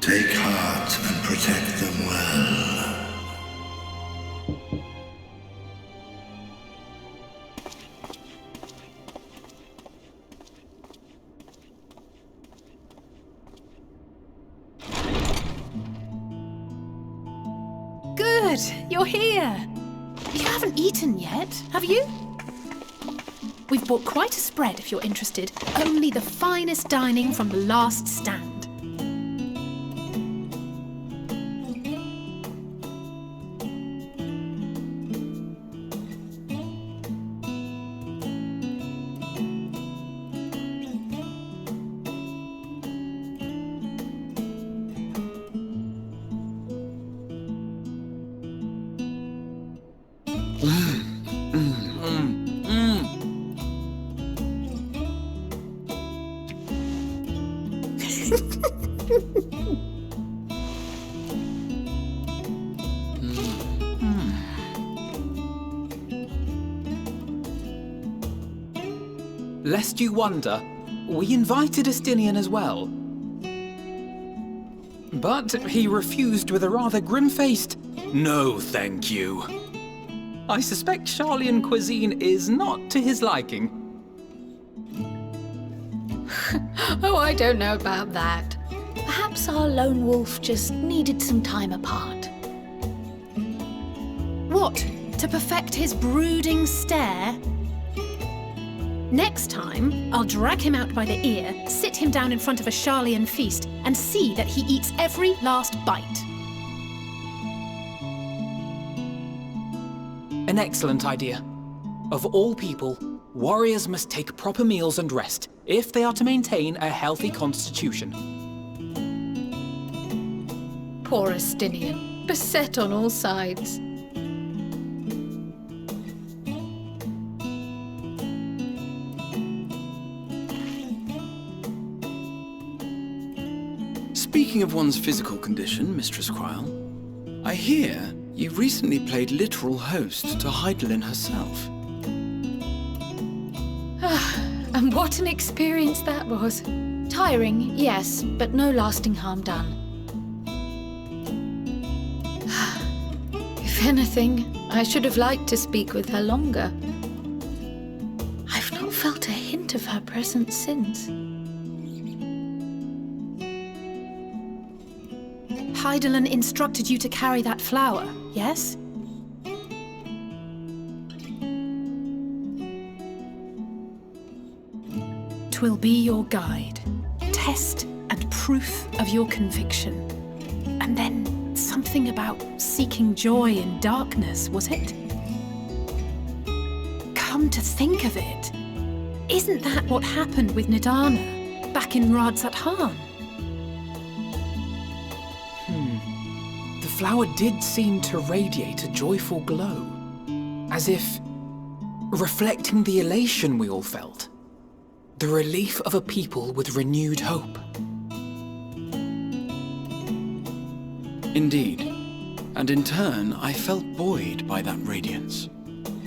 Take heart and protect them well. Good, you're here. You haven't eaten yet, have you? We've bought quite a spread if you're interested. Only the finest dining from the last stand. Lest you wonder, we invited Estinian as well. But he refused with a rather grim-faced, "No, thank you." I suspect Garlean cuisine is not to his liking. Oh, I don't know about that. Perhaps our lone wolf just needed some time apart. What? To perfect his brooding stare? Next time, I'll drag him out by the ear, sit him down in front of a Garlean feast, and see that he eats every last bite. An excellent idea. Of all people, warriors must take proper meals and rest if they are to maintain a healthy constitution. Poor Estinian, beset on all sides. Speaking of one's physical condition, Mistress Quile, I hear you recently played literal host to Heidelin herself. And what an experience that was. Tiring, yes, but no lasting harm done. If anything, I should have liked to speak with her longer. I've not felt a hint of her presence since. Heidelin instructed you to carry that flower, yes? 'Twill be your guide, test and proof of your conviction. And then something about seeking joy in darkness, was it? Come to think of it, isn't that what happened with Nidana back in Radzat-Han? The flower did seem to radiate a joyful glow, as if reflecting the elation we all felt, the relief of a people with renewed hope. Indeed, and in turn, I felt buoyed by that radiance.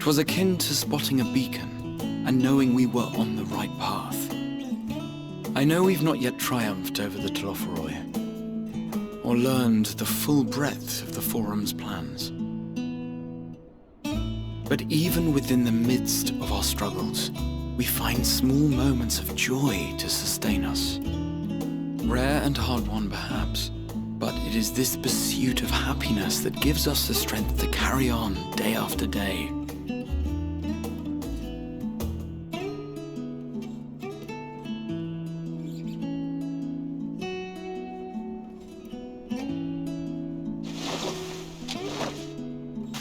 'Twas akin to spotting a beacon and knowing we were on the right path. I know we've not yet triumphed over the Telophoroi, or learned the full breadth of the Forum's plans. But even within the midst of our struggles, we find small moments of joy to sustain us. Rare and hard-won perhaps, but it is this pursuit of happiness that gives us the strength to carry on day after day.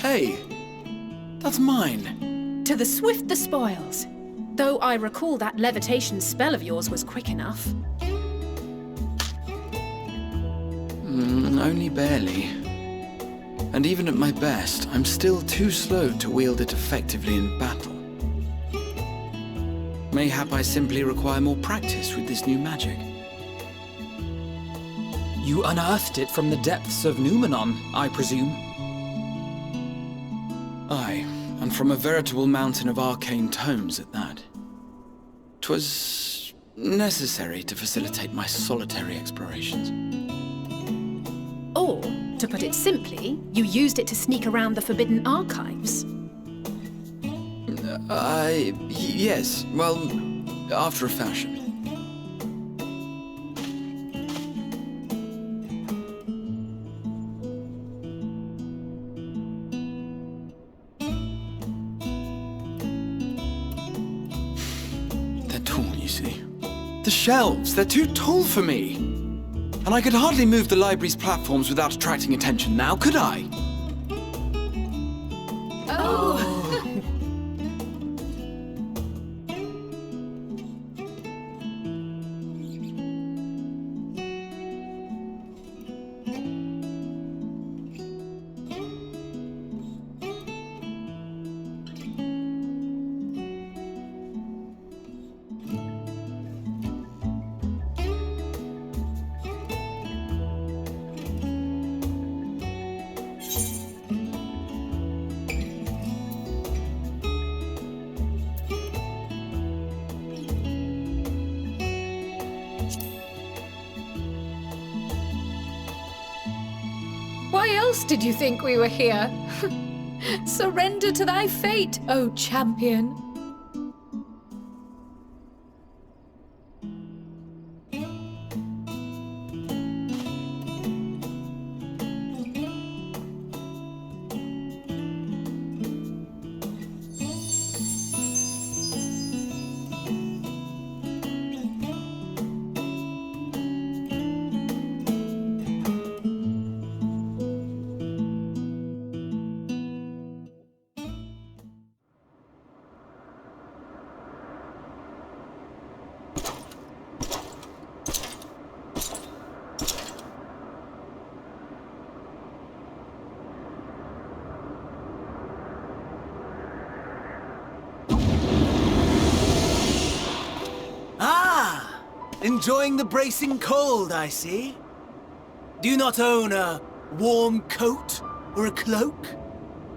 Hey, that's mine. To the swift the spoils. Though I recall that levitation spell of yours was quick enough. Only barely. And even at my best, I'm still too slow to wield it effectively in battle. Mayhap I simply require more practice with this new magic. You unearthed it from the depths of Numenon, I presume? Aye, and from a veritable mountain of arcane tomes at that. 'Twas necessary to facilitate my solitary explorations. To put it simply, you used it to sneak around the forbidden archives. Yes, well, after a fashion. They're tall, you see. The shelves, they're too tall for me. And I could hardly move the library's platforms without attracting attention now, could I? Why else did you think we were here? Surrender to thy fate, O champion. Enjoying the bracing cold, I see. Do you not own a warm coat or a cloak?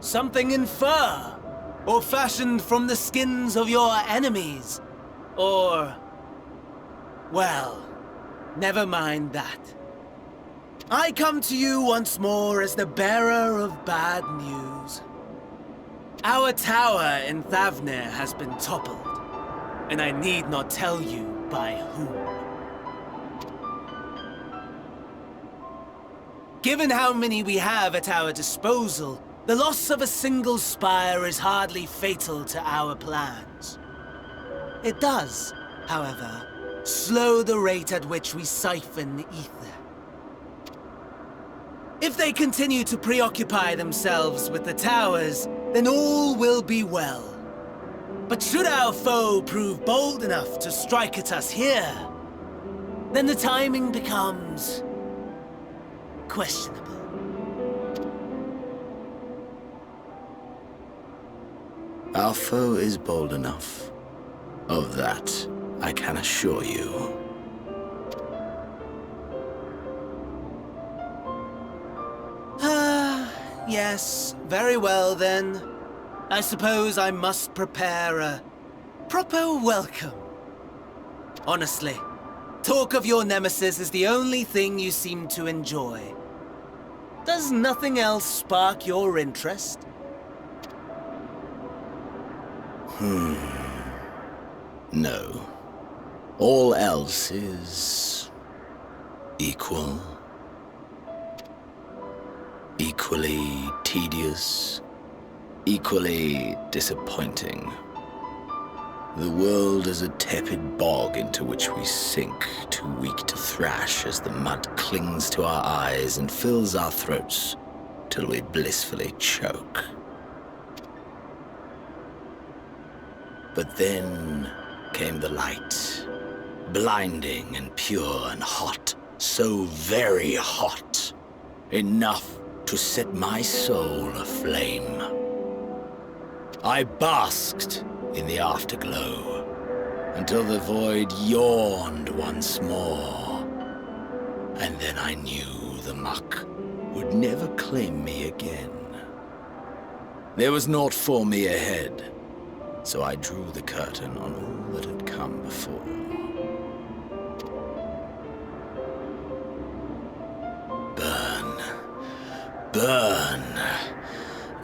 Something in fur? Or fashioned from the skins of your enemies? Or... well, never mind that. I come to you once more as the bearer of bad news. Our tower in Thavnir has been toppled, and I need not tell you by whom. Given how many we have at our disposal, the loss of a single spire is hardly fatal to our plans. It does, however, slow the rate at which we siphon ether. If they continue to preoccupy themselves with the towers, then all will be well. But should our foe prove bold enough to strike at us here, then the timing becomes questionable. Our foe is bold enough. Of that, I can assure you. Yes, very well then. I suppose I must prepare a proper welcome. Honestly, talk of your nemesis is the only thing you seem to enjoy. Does nothing else spark your interest? No. All else is... equal. Equally tedious. Equally disappointing. The world is a tepid bog into which we sink, too weak to thrash as the mud clings to our eyes and fills our throats till we blissfully choke. But then came the light, blinding and pure and hot, so very hot, enough to set my soul aflame. I basked in the afterglow until the void yawned once more. And then I knew the muck would never claim me again. There was naught for me ahead, so I drew the curtain on all that had come before. Burn, Burn.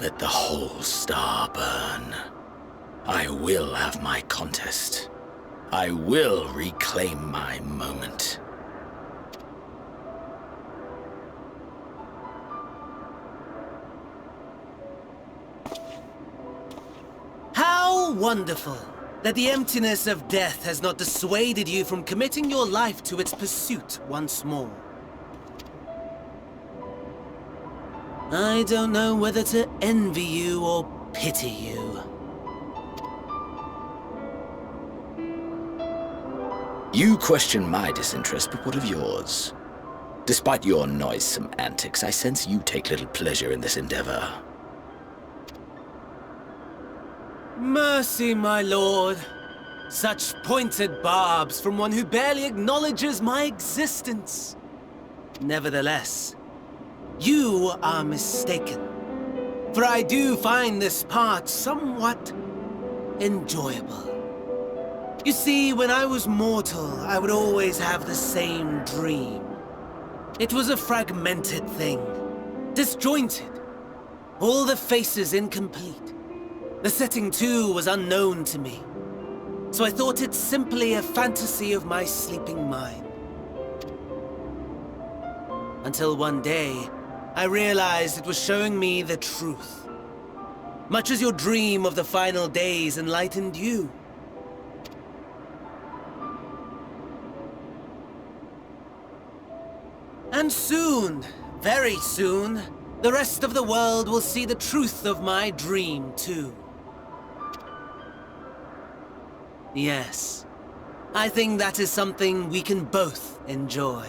Let the whole star burn. I will have my contest. I will reclaim my moment. How wonderful that the emptiness of death has not dissuaded you from committing your life to its pursuit once more. I don't know whether to envy you or pity you. You question my disinterest, but what of yours? Despite your noisome antics, I sense you take little pleasure in this endeavor. Mercy, my lord. Such pointed barbs from one who barely acknowledges my existence. Nevertheless, you are mistaken. For I do find this part somewhat enjoyable. You see, when I was mortal, I would always have the same dream. It was a fragmented thing, disjointed, all the faces incomplete. The setting, too, was unknown to me, so I thought it simply a fantasy of my sleeping mind. Until one day, I realized it was showing me the truth, much as your dream of the final days enlightened you. And soon, very soon, the rest of the world will see the truth of my dream, too. Yes, I think that is something we can both enjoy.